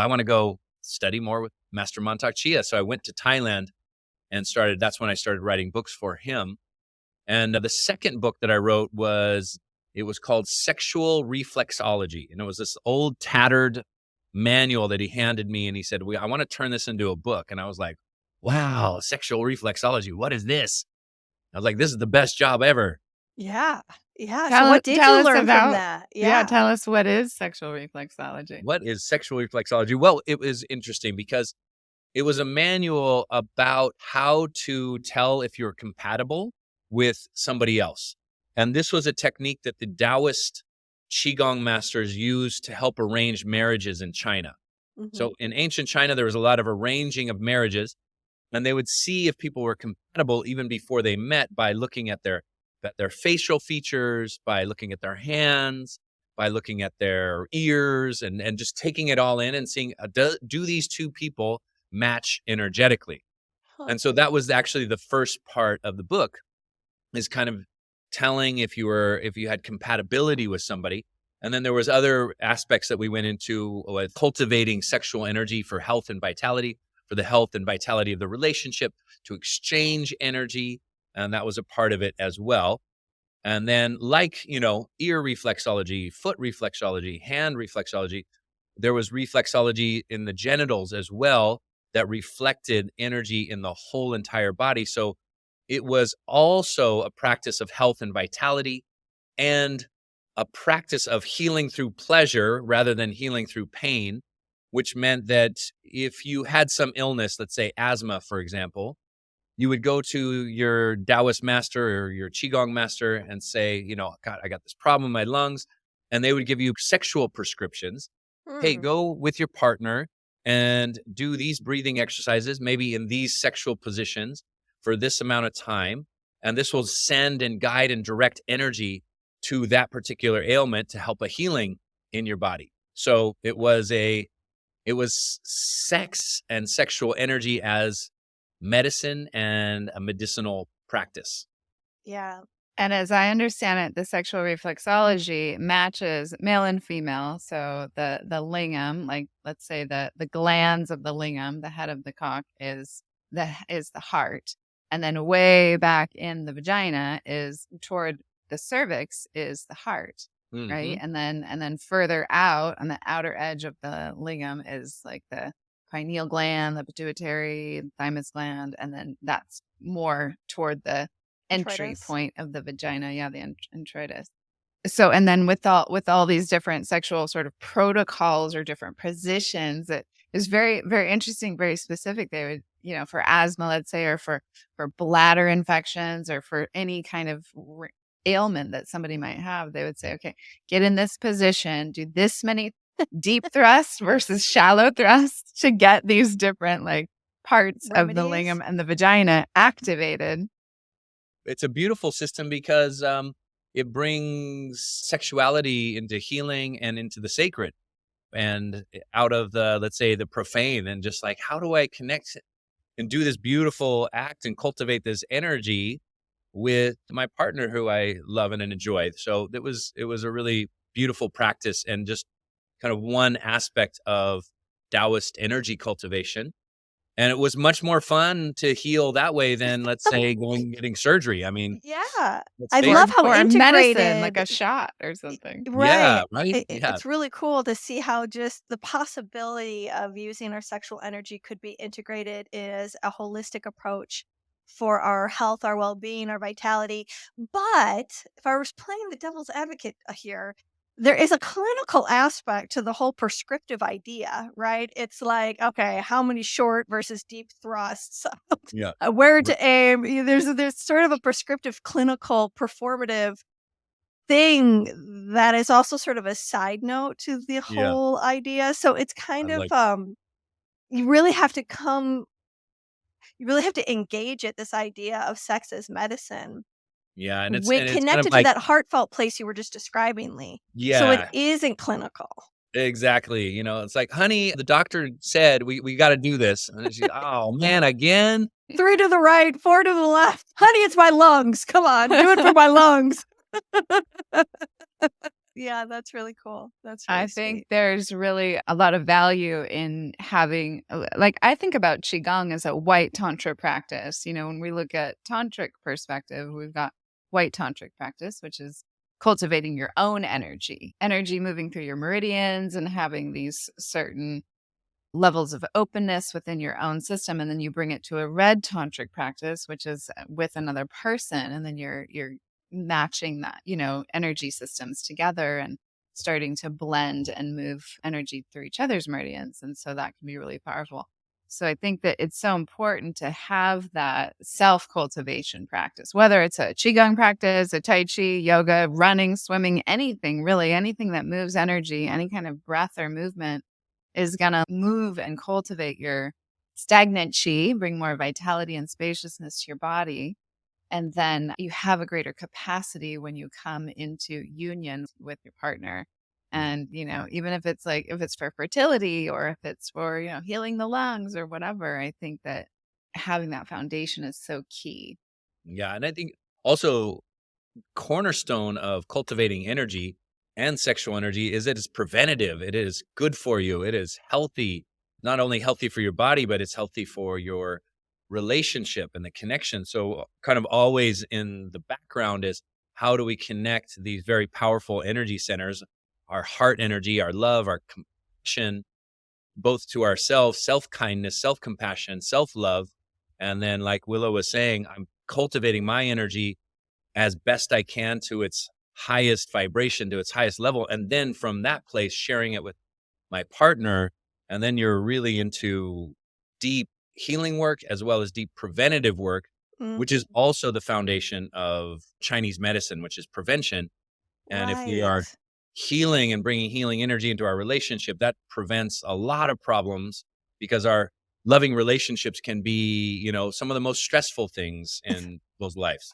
I want to go study more with Master Mantak Chia. So I went to Thailand and that's when I started writing books for him. And the second book that I wrote was called Sexual Reflexology. And it was this old tattered manual that he handed me. And he said, I want to turn this into a book. And I was like, wow, sexual reflexology. What is this? I was like, this is the best job ever. Yeah. Yeah. So what did you learn from that? Yeah. Tell us, what is sexual reflexology? What is sexual reflexology? Well, it was interesting because it was a manual about how to tell if you're compatible with somebody else. And this was a technique that the Taoist Qi Gong masters used to help arrange marriages in China. Mm-hmm. So in ancient China, there was a lot of arranging of marriages, and they would see if people were compatible even before they met by looking at their facial features, by looking at their hands, by looking at their ears, and just taking it all in and seeing, do these two people match energetically? Huh. And so that was actually the first part of the book, is kind of telling if you had compatibility with somebody. And then there was other aspects that we went into with cultivating sexual energy for health and vitality, for the health and vitality of the relationship, to exchange energy. And that was a part of it as well. And then ear reflexology, foot reflexology, hand reflexology, there was reflexology in the genitals as well that reflected energy in the whole entire body. So it was also a practice of health and vitality, and a practice of healing through pleasure rather than healing through pain, which meant that if you had some illness, let's say asthma, for example, you would go to your Taoist master or your Qi Gong master and say, God, I got this problem in my lungs. And they would give you sexual prescriptions. Hey, go with your partner and do these breathing exercises, maybe in these sexual positions for this amount of time. And this will send and guide and direct energy to that particular ailment to help a healing in your body. So it was sex and sexual energy as medicine and a medicinal practice. Yeah. And as I understand it, the sexual reflexology matches male and female. So the lingam, like let's say the glands of the lingam, the head of the cock is the heart. And then way back in the vagina is toward the cervix is the heart. Mm-hmm. Right. And then further out on the outer edge of the lingam is like the pineal gland, the pituitary, thymus gland, and then that's more toward the entry point of the vagina. Yeah, the introitus. So, and then with all these different sexual sort of protocols or different positions, it is very, very interesting, very specific. They would, for asthma, let's say, or for bladder infections, or for any kind of ailment that somebody might have, they would say, okay, get in this position, do this many deep thrusts versus shallow thrusts to get these different parts of the lingam and the vagina activated. It's a beautiful system because it brings sexuality into healing and into the sacred and out of the, let's say, the profane, and just how do I connect and do this beautiful act and cultivate this energy with my partner who I love and enjoy. So it was a really beautiful practice, and just kind of one aspect of Taoist energy cultivation. And it was much more fun to heal that way than, let's say, getting surgery. I mean, yeah, I love how integrated, medicine, like a shot or something. Right. Yeah, right. It's really cool to see how just the possibility of using our sexual energy could be integrated as a holistic approach for our health, our well-being, our vitality. But if I was playing the devil's advocate here, there is a clinical aspect to the whole prescriptive idea, right? It's like, okay, how many short versus deep thrusts? Yeah. Where to aim? There's sort of a prescriptive, clinical, performative thing that is also sort of a side note to the whole idea. So it's kind of you really have to engage at this idea of sex as medicine. Yeah, and it's connected kind of to that heartfelt place you were just describing, Lee. Yeah. So it isn't clinical. Exactly. It's like, honey, the doctor said we got to do this. And she's, oh man, again? 3 to the right, 4 to the left. Honey, it's my lungs. Come on, do it for my lungs. Yeah, that's really cool. That's I really think sweet. there's really a lot of value in having, like, I think about Qigong as a white tantra practice. When we look at tantric perspective, we've got white tantric practice, which is cultivating your own energy moving through your meridians and having these certain levels of openness within your own system. And then you bring it to a red tantric practice, which is with another person. And then you're matching that, energy systems together and starting to blend and move energy through each other's meridians. And so that can be really powerful. So I think that it's so important to have that self cultivation practice, whether it's a Qigong practice, a Tai Chi, yoga, running, swimming, anything really, anything that moves energy, any kind of breath or movement is going to move and cultivate your stagnant chi, bring more vitality and spaciousness to your body. And then you have a greater capacity when you come into union with your partner. And, even if it's for fertility or if it's for, healing the lungs or whatever, I think that having that foundation is so key. Yeah. And I think also cornerstone of cultivating energy and sexual energy is that it's preventative. It is good for you. It is healthy, not only healthy for your body, but it's healthy for your relationship and the connection. So kind of always in the background is how do we connect these very powerful energy centers, our heart energy, our love, our compassion, both to ourselves, self-kindness, self-compassion, self-love. And then like Willow was saying, I'm cultivating my energy as best I can to its highest vibration, to its highest level. And then from that place, sharing it with my partner. And then you're really into deep healing work as well as deep preventative work, Mm, which is also the foundation of Chinese medicine, which is prevention. And if we are right. healing and bringing healing energy into our relationship, that prevents a lot of problems because our loving relationships can be, some of the most stressful things in those lives.